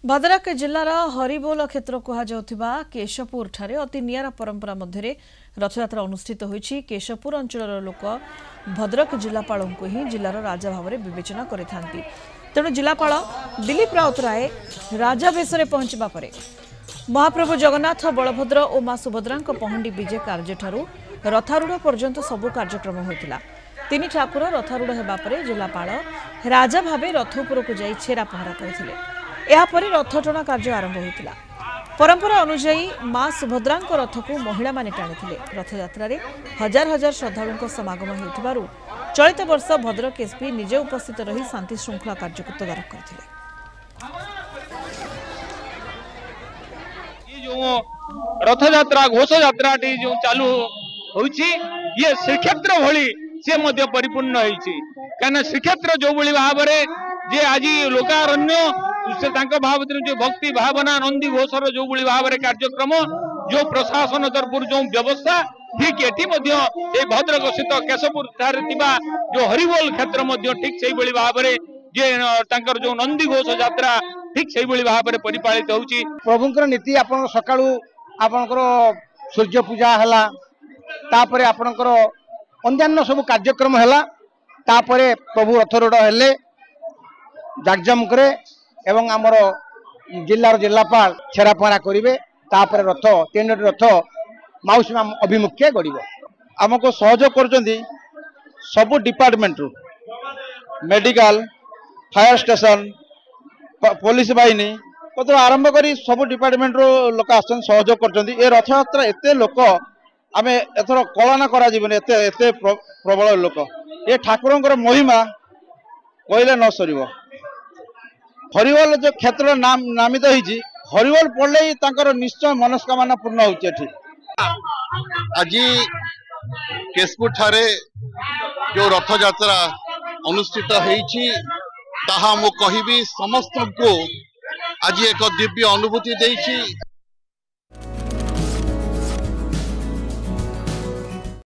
भद्रक जिलार हरिबोल क्षेत्र कहुवा केशपुर ठारे अति निरा परंपरा मध्य रथयात्रा अनुष्ठित होईछि। केशपुर अंचल लोक भद्रक जिलापाल को ही जिलार राजा भाव में विवेचना करिथांती। तेणु जिलापाल दिलीप राउतराय राजा बेशरे पहुंचबा परे महाप्रभु जगन्नाथ बलभद्र और मां सुभद्रा पहंडी विजे कार्य ठारू रथारूढ़ पर्यंत सबु कार्यक्रम होता। तीन ठाकुर रथारूढ़ होगा पर जिलापाल राजा भावे रथ उपरकू जाई छेरा पहरा करथिले। यापर रथ टणा कार्य आरंभ होता। परंपरा अनुसार मां सुभद्रा रथ को महिला माने टाणी। रथयात्रा हजार हजार श्रद्धालुओं समागम होतिबारु चलित वर्ष भद्रक एसपी निजे उपस्थित रही शांति श्रृंखला कार्य को तदारख करथिले। रथयात्रा घोष यात्रा जो चालू होइछि ये श्रीक्षेत्र भली से मध्य परिपूर्ण होइछि। काना श्रीक्षेत्र जो भली भाव रे जे आज लोकारण्य से भाव जो भक्ति भावना नंदी घोषर जो भली भाव रे कार्यक्रम जो प्रशासन तरफ जो व्यवस्था ठीक एटी भद्रक स्थित केशपुर जो हरिबोल क्षेत्र ठीक से भाव में जे जो नंदी घोष यात्रा ठीक से भाव में परिपालित होउछि। प्रभुंकर नीति आपण सकाळू आपणकर सूर्य पूजा हला तापरे आपणकर अन्यान्य सब कार्यक्रम हला तापरे प्रभु रथरूढ़ हेले जाकजमकरे एवं आमर जिलार जिलापाल छेरा पहरा करेंगे। तापर रथ तीन रथ माउसी मां अभिमुखे गड़ब आमको सहयोग कर सबु डिपार्टमेंट रु मेडिकल फायर स्टेशन पुलिस बाहिनी कत आरंभ कर सब डिपार्टमेंट रो लोक आसन सहयोग कर रथयात्रा एते लोक आम एथर कलाना करा एते प्रबल लोक ये ठाकुर महिमा कहले न सर। हरिबोल जो क्षेत्र नाम नामित होइछि हरिबोल पड़ले ही निश्चय मनस्कामना पूर्ण होइछि। आज केशपुर ठारे जो रथ यात्रा अनुष्ठित होइछि ताहा मु कहिबी समस्त को आज एक दिव्य अनुभूति देइछि।